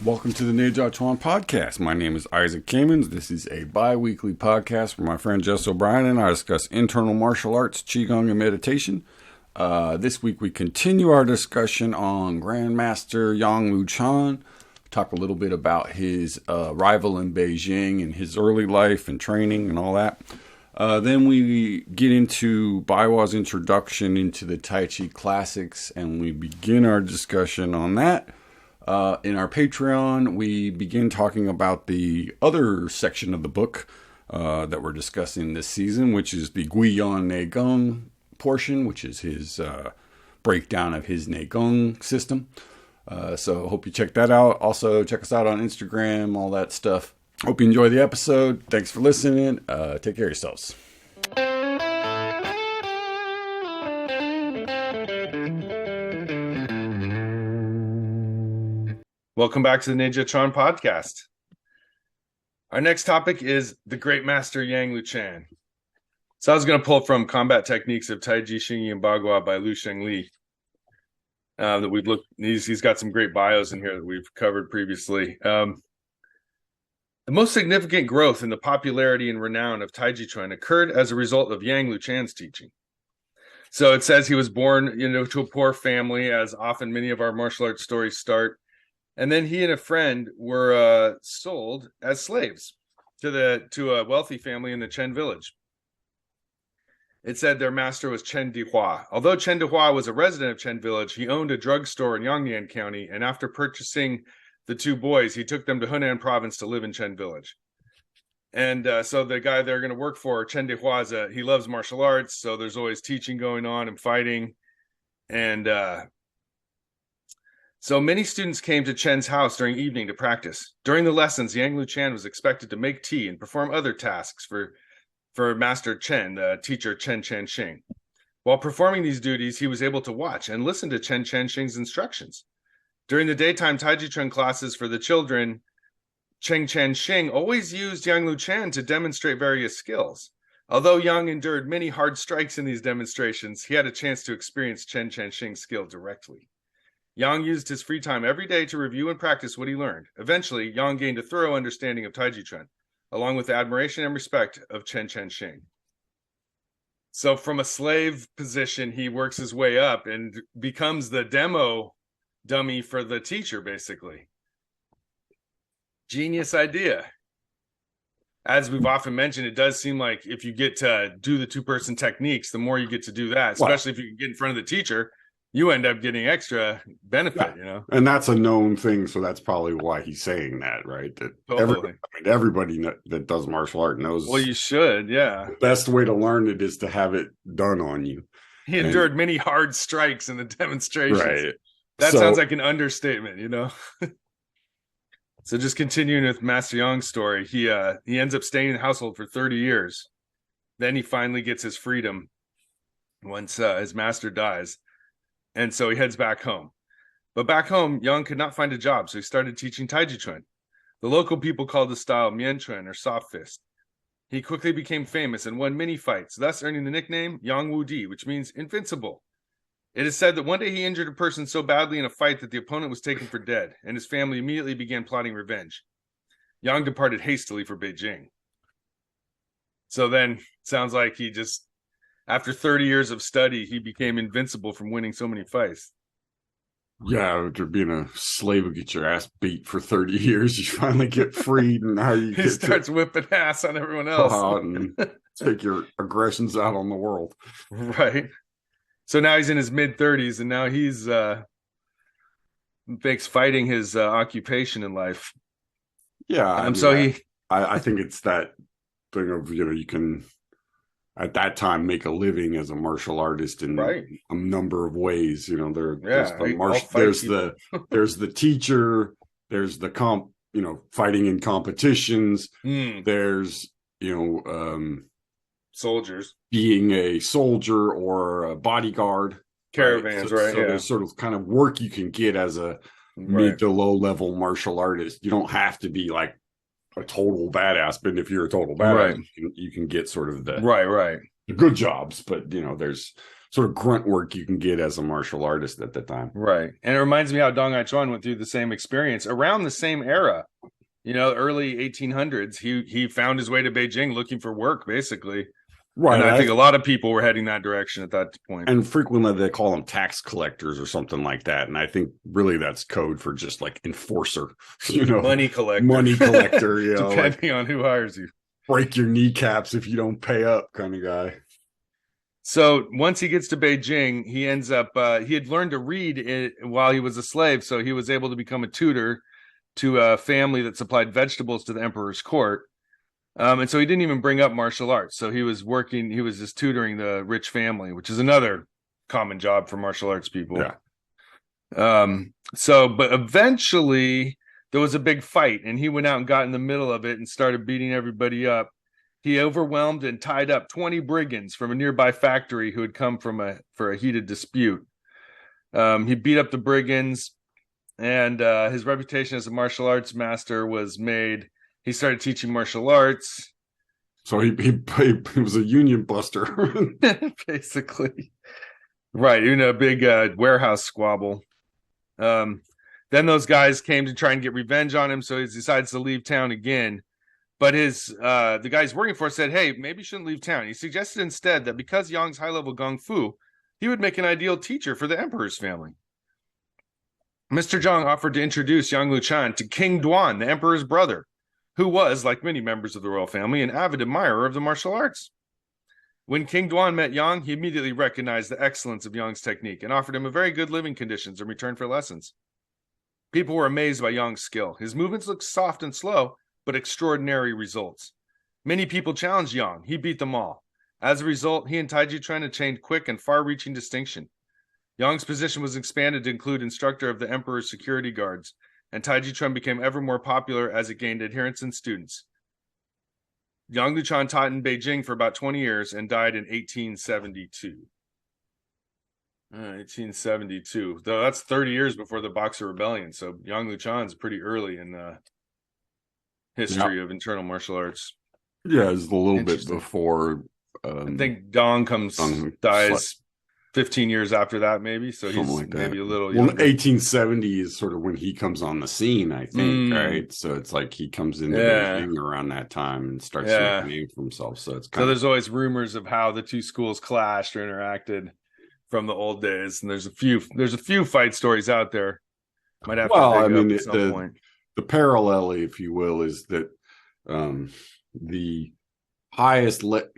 Welcome to the Neijiaquan podcast. My name is Isaac Kamens. This is a bi-weekly podcast where my friend Jess O'Brien and I discuss internal martial arts, qigong, and meditation. This week we continue our discussion on Grandmaster Yang Chuan. Talk a little bit about his arrival in Beijing and his early life and training and all that. Then we get into Baiwa's introduction into the Tai Chi classics, and we begin our discussion on that. In our Patreon, we begin talking about the other section of the book that we're discussing this season, which is the Guiyan Neigong portion, which is his breakdown of his Neigong system. So hope you check that out. Also, check us out on Instagram, all that stuff. Hope you enjoy the episode. Thanks for listening. Take care of yourselves. Welcome back to the Neijiaquan podcast. Our next topic is the Great Master Yang Luchan. So I was going to pull from Combat Techniques of Taiji Xingyi and Bagua by Lu Shengli. That we've looked. He's got some great bios in here that we've covered previously. The most significant growth in the popularity and renown of Taiji Chuan occurred as a result of Yang Luchan's teaching. So it says he was born, to a poor family, as often many of our martial arts stories start. And then he and a friend were sold as slaves to a wealthy family in the Chen village. It said their master was Chen Dihua. Although Chen Dihua was a resident of Chen village, he owned a drugstore in Yongnian County, and after purchasing the two boys, he took them to Hunan province to live in Chen village. And so the guy they're going to work for, Chen Dihua, he loves martial arts, so there's always teaching going on and fighting. And so many students came to Chen's house during evening to practice. During the lessons, Yang Luchan was expected to make tea and perform other tasks for Master Chen, the teacher Chen Chanxing. While performing these duties, he was able to watch and listen to Chen Chanxing's instructions. During the daytime Taiji Chuan classes for the children, Chen Chanxing always used Yang Luchan to demonstrate various skills. Although Yang endured many hard strikes in these demonstrations, he had a chance to experience Chen Chanxing's skill directly. Yang used his free time every day to review and practice what he learned. Eventually, Yang gained a thorough understanding of Taiji Chuan, along with the admiration and respect of Chen Chanxing. So from a slave position, he works his way up and becomes the demo dummy for the teacher, basically. Genius idea. As we've often mentioned, it does seem like if you get to do the two-person techniques, the more you get to do that, especially if you can get in front of the teacher, you end up getting extra benefit, And that's a known thing, so that's probably why he's saying that, right? That totally. everybody that does martial art knows. Well, you should, yeah. The best way to learn it is to have it done on you. He endured many hard strikes in the demonstrations. Right. That sounds like an understatement, So just continuing with Master Yang's story, he ends up staying in the household for 30 years. Then he finally gets his freedom once his master dies. And so he heads back home. But back home, Yang could not find a job, so he started teaching Taiji Chuan. The local people called the style Mian Chuan, or soft fist. He quickly became famous and won many fights, thus earning the nickname Yang Wu Di, which means invincible. It is said that one day he injured a person so badly in a fight that the opponent was taken for dead, and his family immediately began plotting revenge. Yang departed hastily for Beijing. So then, sounds like he just... After 30 years of study, he became invincible from winning so many fights. Yeah, after being a slave and get your ass beat for 30 years, you finally get freed, and now you he starts whipping ass on everyone else. And take your aggressions out on the world. Right. So now he's in his mid-30s, and now he's makes fighting his occupation in life. Yeah. I think it's that thing of, you can... at that time make a living as a martial artist in a number of ways. There's the teacher, there's the fighting in competitions, there's soldiers, being a soldier or a bodyguard, caravans, right? So there's sort of kind of work you can get as a mid to low level martial artist. You don't have to be like a total badass, but if you're a total badass, you can get sort of the right good jobs. But there's sort of grunt work you can get as a martial artist at the time. Right. And it reminds me how Dong Hai Chuan went through the same experience around the same era. Early 1800s. He found his way to Beijing looking for work, basically. Right. And I think a lot of people were heading that direction at that point. And frequently they call them tax collectors or something like that. And I think really that's code for just like enforcer, money collector. Depending on who hires you. Break your kneecaps if you don't pay up kind of guy. So once he gets to Beijing, he ends up, he had learned to read while he was a slave. So he was able to become a tutor to a family that supplied vegetables to the emperor's court. And so he didn't even bring up martial arts. So he was just tutoring the rich family, which is another common job for martial arts people. Yeah. But eventually there was a big fight and he went out and got in the middle of it and started beating everybody up. He overwhelmed and tied up 20 brigands from a nearby factory who had come for a heated dispute. He beat up the brigands and his reputation as a martial arts master was made. He started teaching martial arts. So he was a union buster. Basically. Right. A big warehouse squabble. Then those guys came to try and get revenge on him. So he decides to leave town again. But the guy he's working for said, hey, maybe you shouldn't leave town. He suggested instead that because Yang's high-level Kung Fu, he would make an ideal teacher for the emperor's family. Mr. Zhang offered to introduce Yang Luchan to King Duan, the emperor's brother, who was, like many members of the royal family, an avid admirer of the martial arts. When King Duan met Yang, he immediately recognized the excellence of Yang's technique and offered him a very good living conditions in return for lessons. People were amazed by Yang's skill. His movements looked soft and slow, but extraordinary results. Many people challenged Yang. He beat them all. As a result, he and Taiji Chuan attained quick and far-reaching distinction. Yang's position was expanded to include instructor of the emperor's security guards, and Taiji Chuan became ever more popular as it gained adherents and students. Yang Luchan taught in Beijing for about 20 years and died in 1872. 1872. Though that's 30 years before the Boxer Rebellion, so Yang Luchan's pretty early in the history of internal martial arts. Yeah, it's a little bit before. I think Dong dies 15 years after that, maybe. So he's like maybe a little younger. Well, 1870 is sort of when he comes on the scene, I think, right? So it's like he comes into Beijing around that time and starts making a name for himself. So it's kind of... there's always rumors of how the two schools clashed or interacted from the old days, and there's a few fight stories out there. Might have to dig up at some point. The parallel, if you will, is that the highest, sort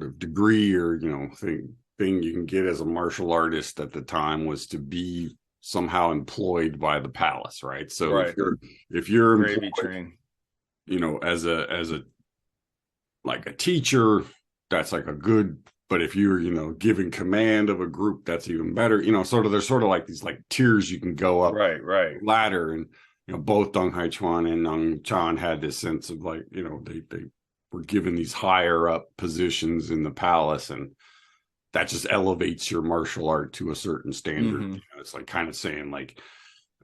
of degree or thing you can get as a martial artist at the time was to be somehow employed by the palace, right? So if you're employed, as a like a teacher, that's like a good. But if you're, giving command of a group, that's even better. There's sort of like these like tiers you can go up, right, ladder. And both Dong Hai Chuan and Yang Chan had this sense of like, they were given these higher up positions in the palace, and that just elevates your martial art to a certain standard. Mm-hmm. It's like kind of saying like,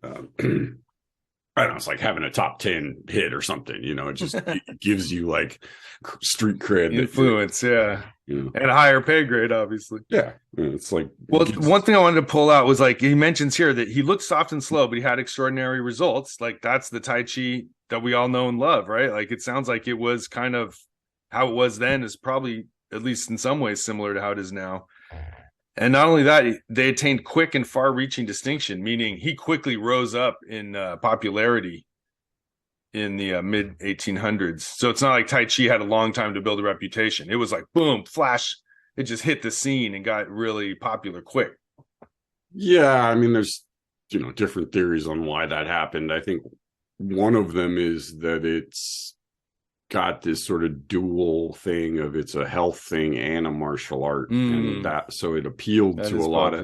I don't know, it's like having a top 10 hit or something, it just it gives you like street cred. Influence, and a higher pay grade, obviously. Yeah. It's like... Well, one thing I wanted to pull out was like, he mentions here that he looked soft and slow, but he had extraordinary results. Like that's the Tai Chi that we all know and love, right? Like it sounds like it was kind of how it was then is probably, at least in some ways, similar to how it is now. And not only that, they attained quick and far-reaching distinction, meaning he quickly rose up in popularity in the mid-1800s. So it's not like Tai Chi had a long time to build a reputation. It was like, boom, flash. It just hit the scene and got really popular quick. Yeah, I mean, there's, different theories on why that happened. I think one of them is that it's got this sort of dual thing of it's a health thing and a martial art, and that so it appealed to a lot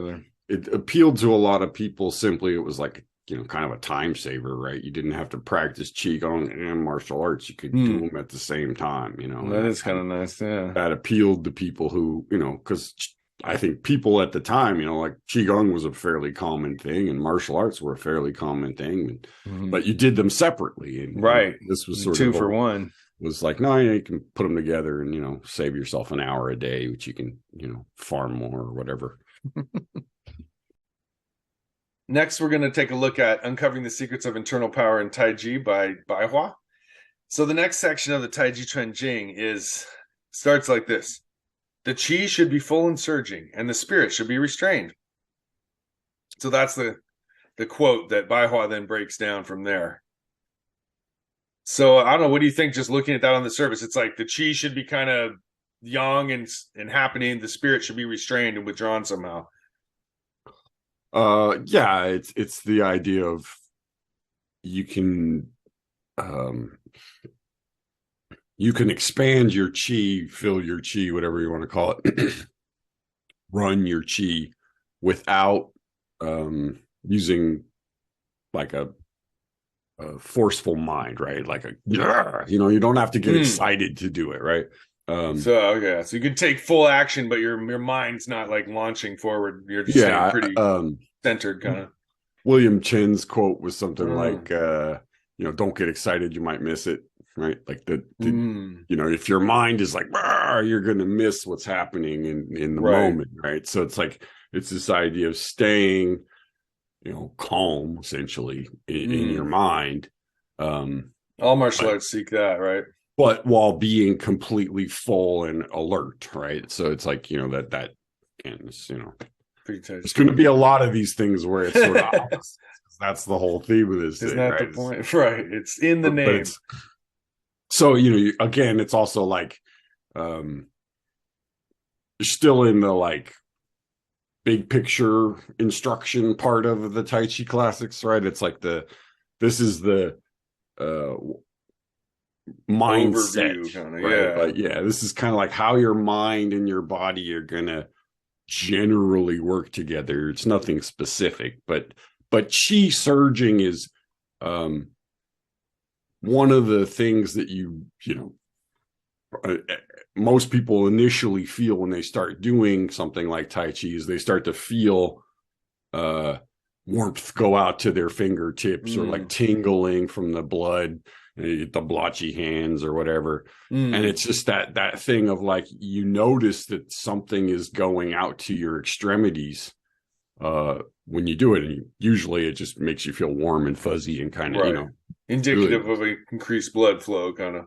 of people. Simply, it was like kind of a time saver, right? You didn't have to practice qigong and martial arts; you could do them at the same time. That is kind of nice. Yeah, that appealed to people who because I think people at the time, like qigong was a fairly common thing, and martial arts were a fairly common thing, but you did them separately, and right. This was sort two of for one. was like, no, you can put them together and, save yourself an hour a day, which you can, farm more or whatever. Next, we're going to take a look at Uncovering the Secrets of Internal Power in Taiji by Baihua. So the next section of the Taiji Chuan Jing starts like this. The qi should be full and surging, and the spirit should be restrained. So that's the quote that Baihua then breaks down from there. So I don't know, what do you think just looking at that on the surface? It's like the qi should be kind of young and happening. The spirit should be restrained and withdrawn somehow. Yeah, it's the idea of you can expand your chi, fill your chi, whatever you want to call it, run your chi without using like a forceful mind, right? Like you don't have to get excited to do it, right? So you can take full action, but your mind's not like launching forward. You're just staying pretty centered, kind of. William Chin's quote was something like, don't get excited, you might miss it, right? Like if your mind is like, you're going to miss what's happening in the moment, right? So it's like, it's this idea of staying, calm, essentially, in your mind. All martial arts seek that, right? But while being completely full and alert, right? So it's like, that and it's, there's going to be a lot of these things where it's sort of opposite. That's the whole theme of this. Isn't that the point? Right. It's in the name. So, again, it's also like, you're still in the like big picture instruction part of the Tai Chi classics, right? It's like this is the mindset, kinda, right? But this is kind of like how your mind and your body are gonna generally work together. It's nothing specific, but chi surging is one of the things that most people initially feel when they start doing something like Tai Chi is they start to feel warmth go out to their fingertips or like tingling from the blood. You get the blotchy hands or whatever. And it's just that thing of like, you notice that something is going out to your extremities when you do it. And usually it just makes you feel warm and fuzzy and kind of, indicative of an increased blood flow kind of.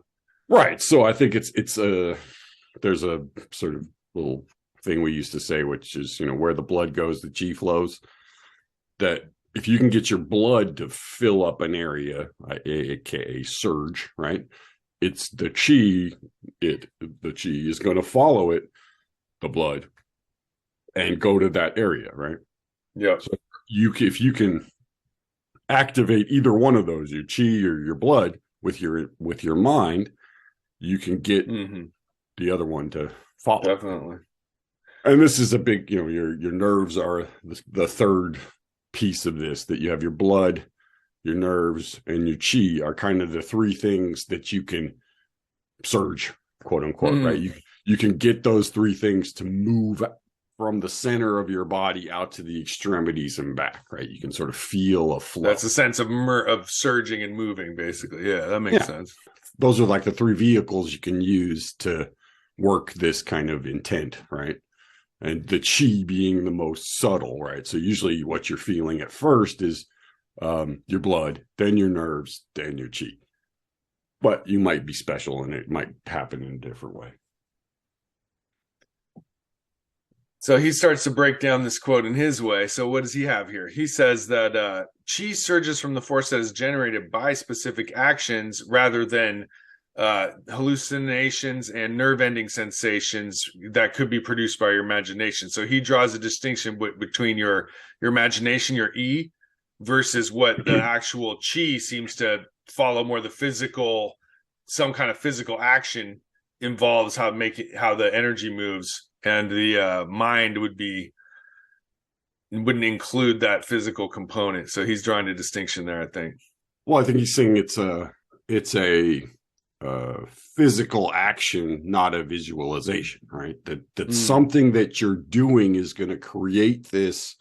Right. So I think there's a sort of little thing we used to say, which is, where the blood goes, the chi flows. That if you can get your blood to fill up an area, aka surge, right? It's the chi. The chi is going to follow it, the blood, and go to that area, right? Yeah. So if you can activate either one of those, your chi or your blood, with your mind, you can get the other one to follow. Definitely. And this is a big, your nerves are the third piece of this, that you have your blood, your nerves, and your chi are kind of the three things that you can surge, quote unquote, right? You can get those three things to move from the center of your body out to the extremities and back, right? You can sort of feel a flow. That's a sense of surging and moving, basically. Yeah, that makes sense. Those are like the three vehicles you can use to work this kind of intent, right? And the chi being the most subtle, right? So usually what you're feeling at first is your blood, then your nerves, then your chi. But you might be special and it might happen in a different way. So he starts to break down this quote in his way. So what does he have here? He says that chi surges from the force that is generated by specific actions rather than hallucinations and nerve-ending sensations that could be produced by your imagination. So he draws a distinction between your imagination, your E, versus what the actual chi seems to follow more the physical, some kind of physical action involves how the energy moves, and the mind wouldn't include that physical component. So he's drawing a distinction there, I think. Well, I think he's saying it's a physical action, not a visualization, right? That something that you're doing is going to create this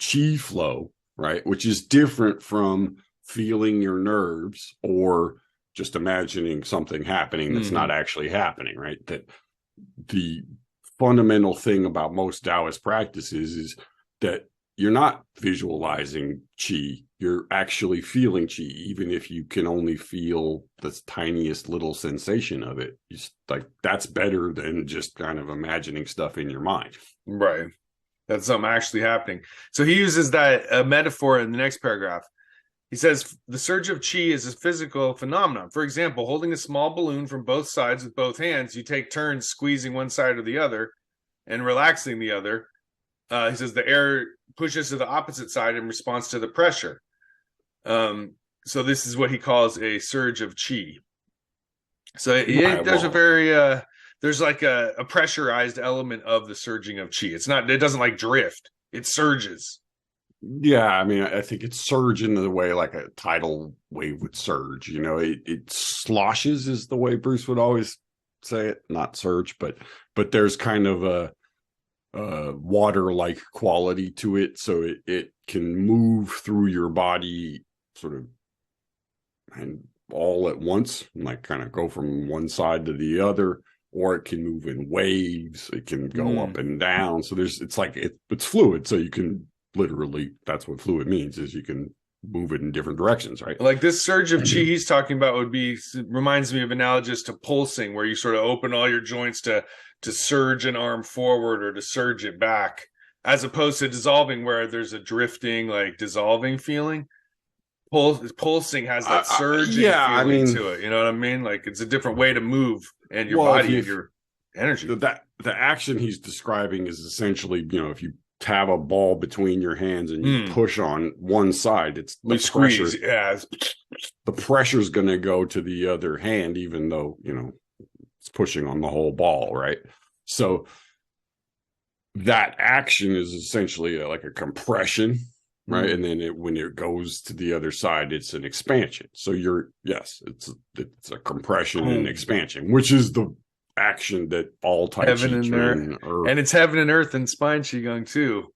chi flow, right? Which is different from feeling your nerves or just imagining something happening that's not actually happening, right? That the fundamental thing about most Taoist practices is that you're not visualizing qi, you're actually feeling qi, even if you can only feel the tiniest little sensation of it. It's like, that's better than just kind of imagining stuff in your mind. Right. That's something actually happening. So he uses that metaphor in the next paragraph. He says, the surge of qi is a physical phenomenon. For example, holding a small balloon from both sides with both hands, you take turns squeezing one side or the other and relaxing the other. He says the air pushes to the opposite side in response to the pressure. So this is what he calls a surge of qi. So there's a very there's like a pressurized element of the surging of qi. It doesn't like drift. It surges. Yeah, I mean, I think it's surge in the way like a tidal wave would surge. You know, it sloshes is the way Bruce would always say it, not surge, but there's kind of a water-like quality to it, so it can move through your body sort of and all at once, and like kind of go from one side to the other, or it can move in waves. It can go up and down. So it's fluid, so you can literally, that's what fluid means, is you can move it in different directions, right? Like this surge of qi he's talking about reminds me of analogous to pulsing, where you sort of open all your joints to surge an arm forward or to surge it back, as opposed to dissolving, where there's a drifting, like dissolving feeling. Pulsing has that surging feeling to it. You know what I mean? Like it's a different way to move, and your body and your energy. The action he's describing is essentially, you know, if you have a ball between your hands and you push on one side, it's the squeeze. The pressure's going to go to the other hand, even though, you know, it's pushing on the whole ball, right? So that action is essentially like a compression, right? And then when it goes to the other side, it's an expansion. So it's a compression and expansion, which is the action that all Tai Chi train, and it's heaven and earth and spine qigong too.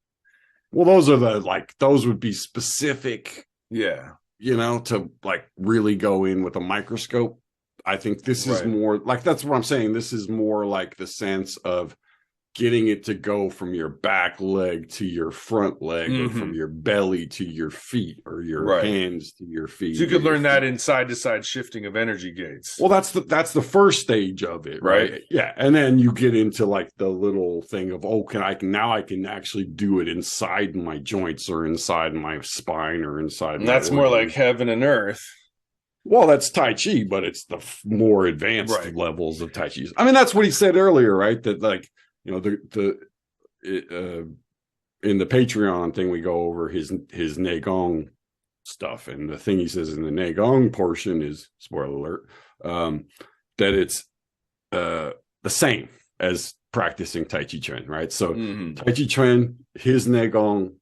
Well, those would be specific, you know, to like really go in with a microscope. I think this is more like, that's what I'm saying. This is more like the sense of getting it to go from your back leg to your front leg, or from your belly to your feet, or your hands to your feet. So you could learn that in side to side shifting of energy gates. Well, that's the first stage of it, right? Yeah, and then you get into like the little thing of, I can actually do it inside my joints, or inside my spine, or inside. That's more like heaven and earth. Well, that's Tai Chi, but it's the more advanced levels of Tai Chi. I mean, that's what he said earlier, right? That, like, you know, in the Patreon thing, we go over his Neigong stuff, and the thing he says in the Neigong portion is, spoiler alert, that it's the same as practicing Tai Chi Chuan, right? So Tai Chi Chuan, his Neigong,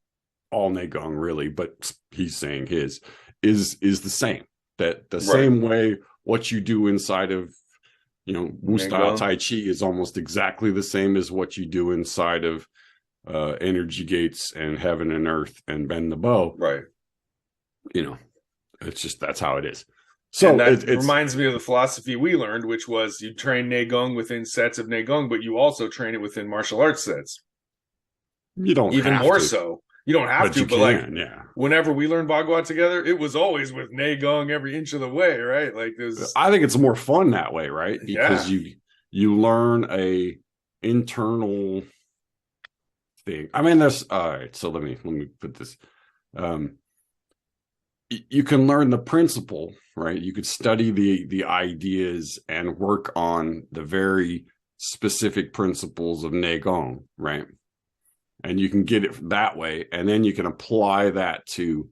all Neigong really, but he's saying his is the same. That the same way what you do inside of, you know, Wu style Tai Chi is almost exactly the same as what you do inside of energy gates and heaven and earth and bend the bow. Right. You know, it's just, that's how it is. So and that reminds me of the philosophy we learned, which was you train Neigong within sets of Neigong, but you also train it within martial arts sets. You don't even have more to. So. You don't have to, but can, like whenever we learned Bagua together, it was always with Neigong every inch of the way, right? Like I think it's more fun that way, right? Because you learn a internal thing. I mean, there's all right. So let me put this. You can learn the principle, right? You could study the ideas and work on the very specific principles of Neigong, right? And you can get it that way, and then you can apply that to,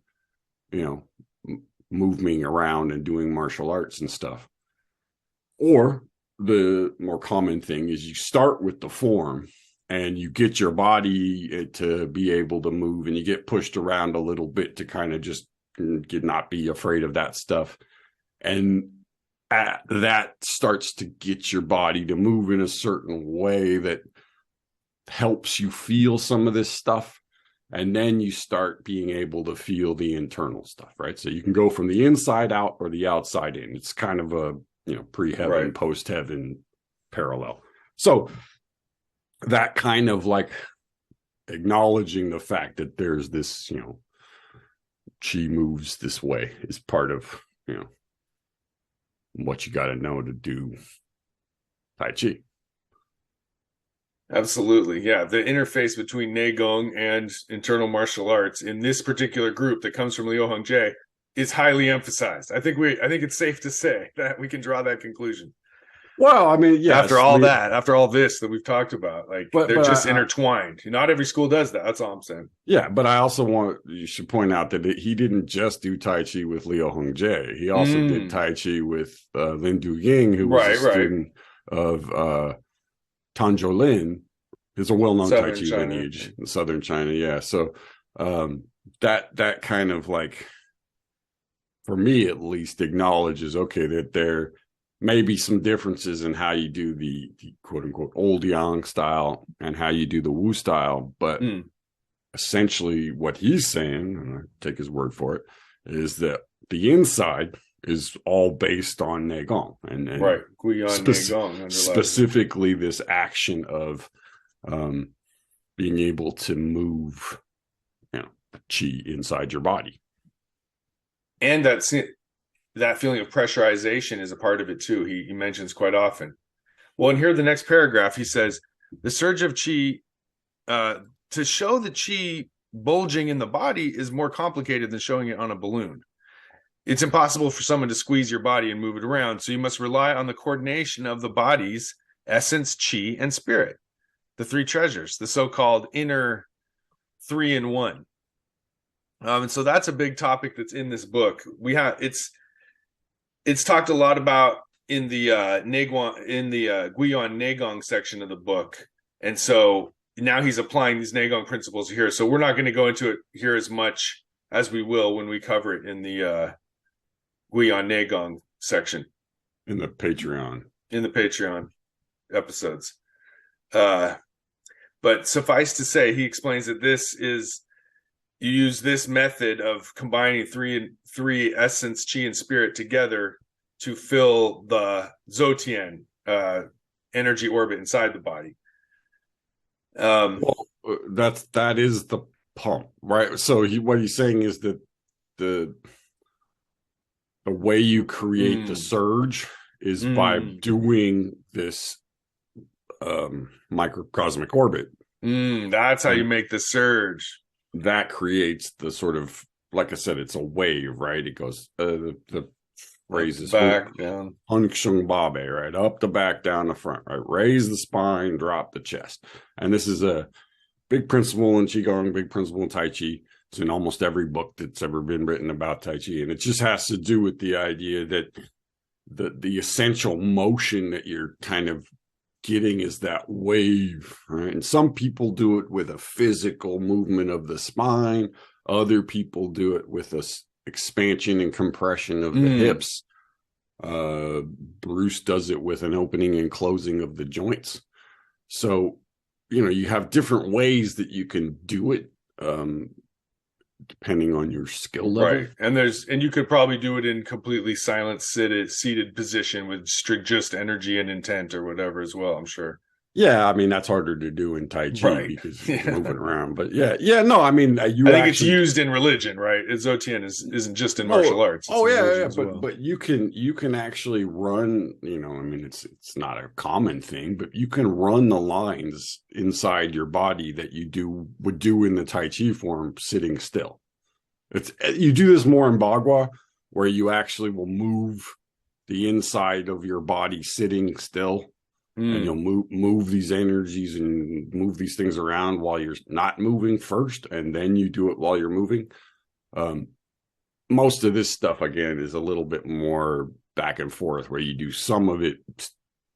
you know, moving around and doing martial arts and stuff. Or the more common thing is you start with the form, and you get your body to be able to move, and you get pushed around a little bit to kind of just not be afraid of that stuff. And that starts to get your body to move in a certain way that helps you feel some of this stuff. and then you start being able to feel the internal stuff, right? So you can go from the inside out or the outside in. It's kind of a, pre-heaven, Right. post-heaven parallel. So that kind of like acknowledging the fact that there's this, chi moves this way is part of, what you got to know to do Tai Chi. Absolutely. Yeah. The interface between Neigong and internal martial arts in this particular group that comes from Liu Hongjie is highly emphasized. I think it's safe to say that we can draw that conclusion. Well, I mean, yes. After all this that we've talked about, they're just intertwined. Not every school does that. That's all I'm saying. Yeah, but I also you should point out that he didn't just do Tai Chi with Liu Hongjie. He also did Tai Chi with Lin Du-Ying, who was a student of Tan Lin. Is a well-known Tai Chi lineage in southern China. Yeah, so that kind of like, for me at least, acknowledges that there may be some differences in how you do the quote-unquote old yang style and how you do the Wu style, but essentially what he's saying, and I take his word for it, is that the inside is all based on Neigong and Guiyan Neigong, specifically this action of being able to move chi inside your body, and that feeling of pressurization is a part of it too. He mentions quite often. Well, and here the next paragraph, he says the surge of chi to show the chi bulging in the body is more complicated than showing it on a balloon. It's impossible for someone to squeeze your body and move it around, so you must rely on the coordination of the body's essence, chi, and spirit, the three treasures, the so-called inner 3-in-1. And so that's a big topic that's in this book. It's talked a lot about in the Guiyan Neigong section of the book, and so now he's applying these Neigong principles here. So we're not going to go into it here as much as we will when we cover it in the Guiyan Neigong section in the Patreon episodes. But suffice to say, he explains that you use this method of combining three essence, chi, and spirit together to fill the Zotian energy orbit inside the body. That is the pump, right? So what he's saying is that the way you create the surge is by doing this microcosmic orbit. That's how you make the surge. That creates the sort of, like I said, it's a wave, right? It goes the phrase is back down, Hung Babe, right? Up the back, down the front, right? Raise the spine, drop the chest. And this is a big principle in Qigong, big principle in Tai Chi. It's in almost every book that's ever been written about Tai Chi. And it just has to do with the idea that the essential motion that you're kind of getting is that wave, right? And some people do it with a physical movement of the spine. Other people do it with a expansion and compression of the hips. Bruce does it with an opening and closing of the joints. So, you have different ways that you can do it, depending on your skill level. Right. And you could probably do it in completely silent, seated position with just energy and intent or whatever as well, I'm sure. Yeah, I mean, that's harder to do in Tai Chi because you're moving around. But no, I mean, I think it's used in religion, right? Zotian isn't just in martial arts. But you can actually run, I mean, it's not a common thing, but you can run the lines inside your body that you would do in the Tai Chi form sitting still. You do this more in Bagua, where you actually will move the inside of your body sitting still. And you'll move these energies and move these things around while you're not moving first, and then you do it while you're moving. Most of this stuff, again, is a little bit more back and forth, where you do some of it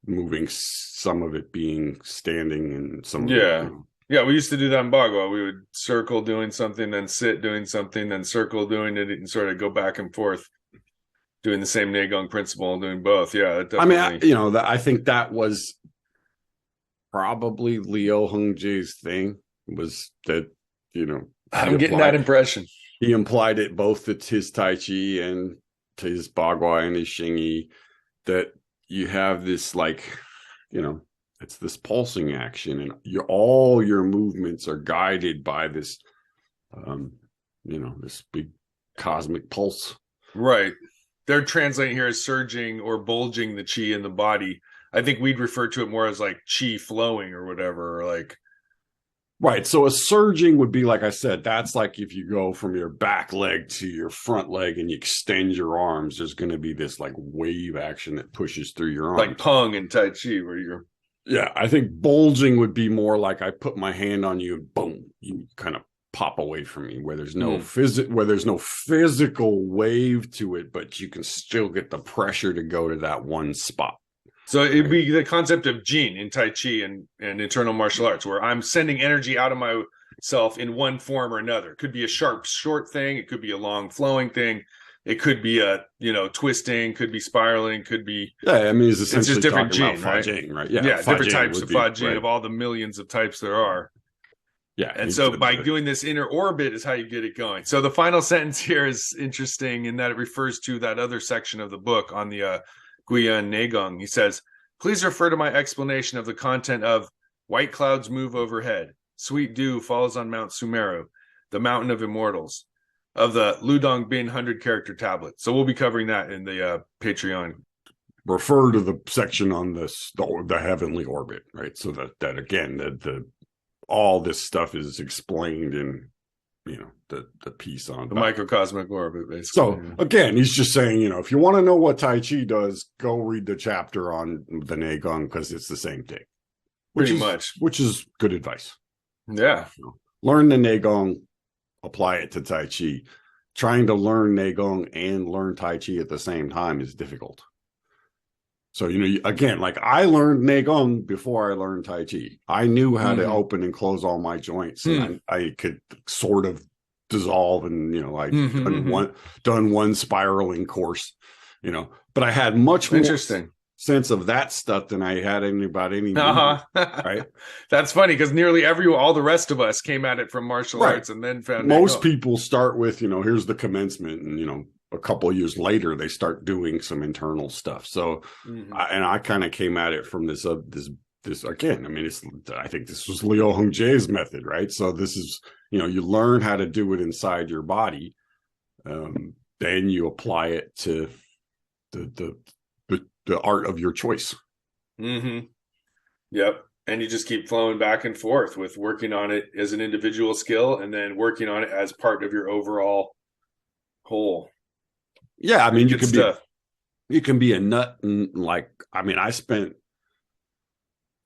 moving, some of it being standing, and some of it. Yeah, we used to do that in Bagua. We would circle doing something, then sit doing something, then circle doing it, and sort of go back and forth, doing the same Neigong principle and doing both. Yeah, definitely. I mean, I think that was probably Liu Hongjie's thing, was that, I'm getting that impression. He implied it both to his Tai Chi and to his Bagua and his Xingyi, that you have this, like, it's this pulsing action, and all your movements are guided by this, this big cosmic pulse. Right. They're translating here as surging or bulging the chi in the body. I think we'd refer to it more as like chi flowing or whatever, or like. Right. So a surging would be, like I said, that's like if you go from your back leg to your front leg and you extend your arms, there's going to be this like wave action that pushes through your arms. Like Peng in Tai Chi, where you're. Yeah. I think bulging would be more like I put my hand on you and boom, you kind of pop away from me, where there's no physical wave to it, but you can still get the pressure to go to that one spot. So it'd be the concept of Jin in Tai Chi and internal martial arts, where I'm sending energy out of myself in one form or another. It could be a sharp, short thing. It could be a long, flowing thing. It could be a, twisting, could be spiraling, could be. Yeah, I mean, it's essentially just different Jin, right? Jing, right? Yeah, different types of Fa Jing, of all the millions of types there are. Yeah. And so by doing this inner orbit is how you get it going. So the final sentence here is interesting in that it refers to that other section of the book on the Guyan Neigong. He says, please refer to my explanation of the content of white clouds move overhead. Sweet dew falls on Mount Sumeru, the mountain of immortals, of the Ludong Bin 100-character tablet. So we'll be covering that in the Patreon. Refer to the section on the heavenly orbit, right? So that again, the all this stuff is explained in, the piece on the microcosmic orbit, basically. So again, he's just saying, if you want to know what Tai Chi does, go read the chapter on the Neigong, because it's the same thing. Which is good advice. Yeah. Learn the Neigong, apply it to Tai Chi. Trying to learn Neigong and learn Tai Chi at the same time is difficult. So, again, like I learned Neigong before I learned Tai Chi. I knew how to open and close all my joints, and I could sort of dissolve, and, done one spiraling course, but I had much more sense of that stuff than I had about any right? That's funny, because nearly all the rest of us came at it from martial arts and then found most people start with, here's the commencement, and, a couple of years later, they start doing some internal stuff. So, I kind of came at it from this again. I mean, I think this was Liu Hongjie's method, right? So this is, you learn how to do it inside your body, then you apply it to the art of your choice. Mm-hmm. Yep. And you just keep flowing back and forth with working on it as an individual skill, and then working on it as part of your overall whole. Yeah, I mean, you can be a nut, and I spent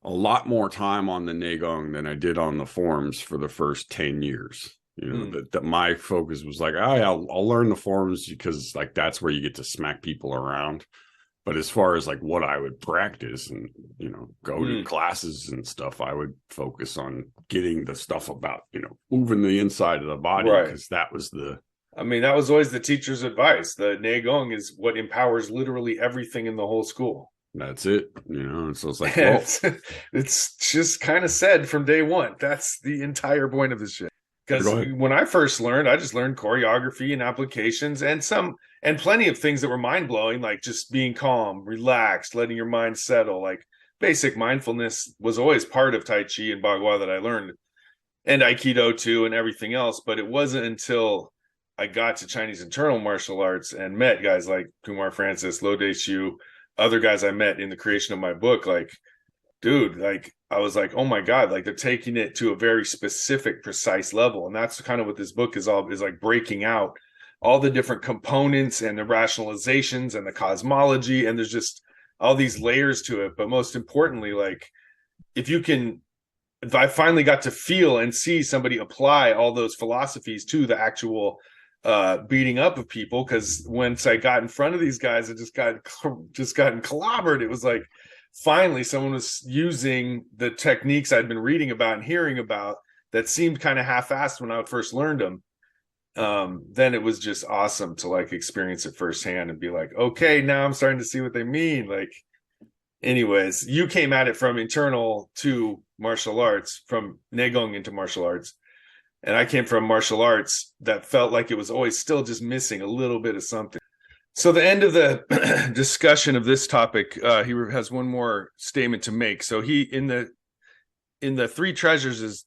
a lot more time on the Neigong than I did on the forms for the first 10 years. That my focus was like, I'll learn the forms because like that's where you get to smack people around. But as far as like what I would practice and, go to classes and stuff, I would focus on getting the stuff about, moving the inside of the body, because that was that was always the teacher's advice. The Neigong is what empowers literally everything in the whole school. That's it, and so it's like, it's just kind of said from day one. That's the entire point of this shit. Because when I first learned, I just learned choreography and applications and plenty of things that were mind blowing, like just being calm, relaxed, letting your mind settle. Like basic mindfulness was always part of Tai Chi and Bagua that I learned, and Aikido too, and everything else. But it wasn't until I got to Chinese internal martial arts and met guys like Kumar Francis, Lo De Shu, other guys I met in the creation of my book. Like, dude, like I was like, oh my God, like they're taking it to a very specific, precise level. And that's kind of what this book is like, breaking out all the different components and the rationalizations and the cosmology. And there's just all these layers to it. But most importantly, like I finally got to feel and see somebody apply all those philosophies to the actual beating up of people, because once I got in front of these guys, I just gotten clobbered. It was like finally someone was using the techniques I'd been reading about and hearing about that seemed kind of half-assed when I first learned them. Then it was just awesome to like experience it firsthand and be like, okay, now I'm starting to see what they mean. Like, anyways, you came at it from internal to martial arts, from Neigong into martial arts. And I came from martial arts that felt like it was always still just missing a little bit of something. So the end of the discussion of this topic, he has one more statement to make. So he in the three treasures is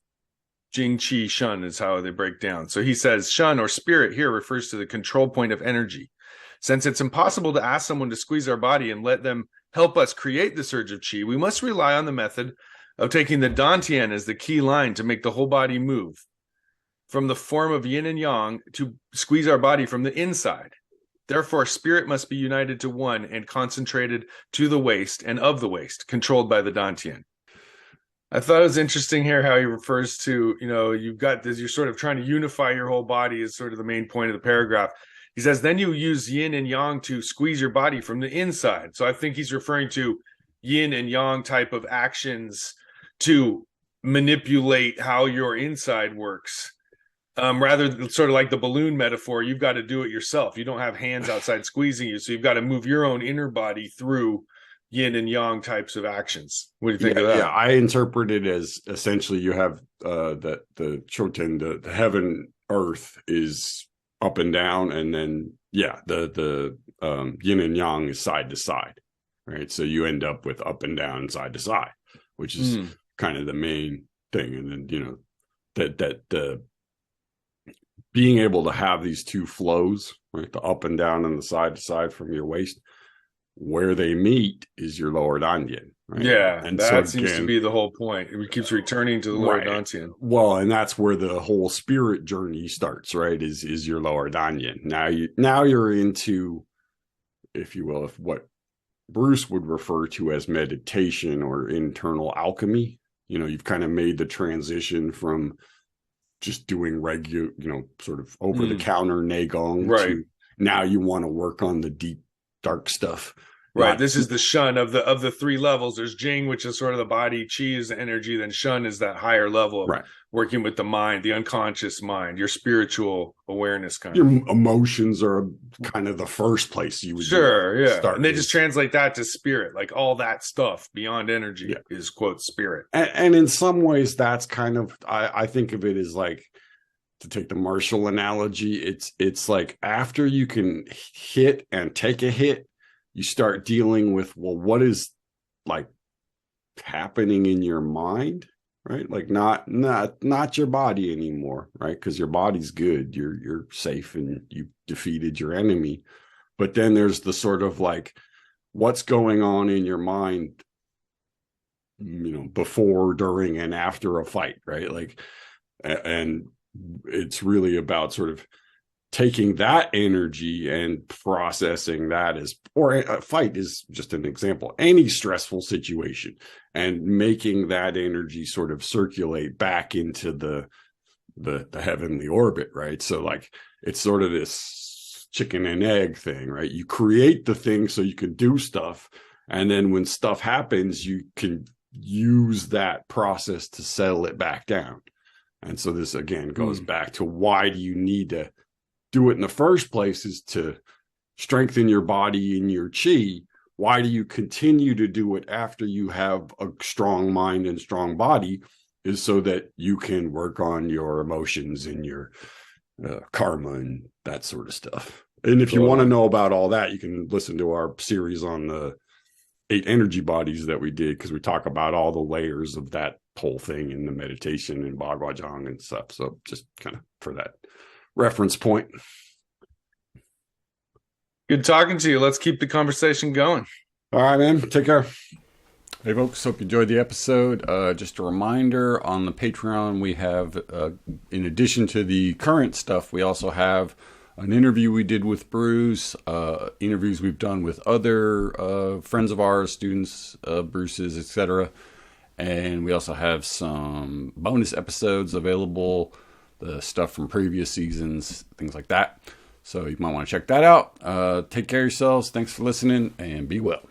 Jing, Qi, Shun is how they break down. So he says Shun or spirit here refers to the control point of energy. Since it's impossible to ask someone to squeeze our body and let them help us create the surge of Qi, we must rely on the method of taking the Dantian as the key line to make the whole body move from the form of yin and yang to squeeze our body from the inside. Therefore, spirit must be united to one and concentrated to the waist and of the waist, controlled by the Dantian. I thought it was interesting here how he refers to, you've got this, you're sort of trying to unify your whole body is sort of the main point of the paragraph. He says, then you use yin and yang to squeeze your body from the inside. So I think he's referring to yin and yang type of actions to manipulate how your inside works. Rather sort of like the balloon metaphor, you've got to do it yourself. You don't have hands outside squeezing you. So you've got to move your own inner body through yin and yang types of actions. What do you think of that? Yeah, I interpret it as essentially you have the Choten, the heaven, earth is up and down, and then the yin and yang is side to side, right? So you end up with up and down and side to side, which is kind of the main thing. And then that the being able to have these two flows, right, the up and down and the side to side from your waist, where they meet is your lower Dantian. Right? Yeah, and that seems to be the whole point. It keeps returning to the lower Dantian. Well, and that's where the whole spirit journey starts, right? Is your lower Dantian. Now you're into, if you will, if what Bruce would refer to as meditation or internal alchemy. You've kind of made the transition from just doing regular, sort of over the counter Neigong, right? To now you want to work on the deep, dark stuff. Right. This is the Shun of the three levels. There's Jing, which is sort of the body. Qi is the energy. Then Shun is that higher level of working with the mind, the unconscious mind, your spiritual awareness kind your of. Your emotions are kind of the first place you would start. And they just translate that to spirit, like all that stuff beyond energy is quote spirit. And in some ways, that's kind of I think of it as like, to take the martial analogy, it's like after you can hit and take a hit, you start dealing with, well, what is like happening in your mind, right? Like not your body anymore, right? Because your body's good, you're safe, and you defeated your enemy. But then there's the sort of like, what's going on in your mind, before, during, and after a fight, right? Like, and it's really about sort of taking that energy and processing that or a fight is just an example, any stressful situation, and making that energy sort of circulate back into the heavenly orbit, right? So like, it's sort of this chicken and egg thing, right? You create the thing so you can do stuff, and then when stuff happens, you can use that process to settle it back down. And so this again goes back to, why do you need to do it in the first place? Is to strengthen your body and your Qi. Why do you continue to do it after you have a strong mind and strong body? Is so that you can work on your emotions and your karma and that sort of stuff. And if you want to know about all that, you can listen to our series on the 8 energy bodies that we did, because we talk about all the layers of that whole thing in the meditation and Bhagavad and stuff. So just kind of for that reference point. Good talking to you. Let's keep the conversation going. All right, man. Take care. Hey, folks. Hope you enjoyed the episode. Just a reminder, on the Patreon, we have, in addition to the current stuff, we also have an interview we did with Bruce, interviews we've done with other friends of ours, students, Bruce's, etc. And we also have some bonus episodes available, the stuff from previous seasons, things like that. So you might want to check that out. Take care of yourselves. Thanks for listening, and be well.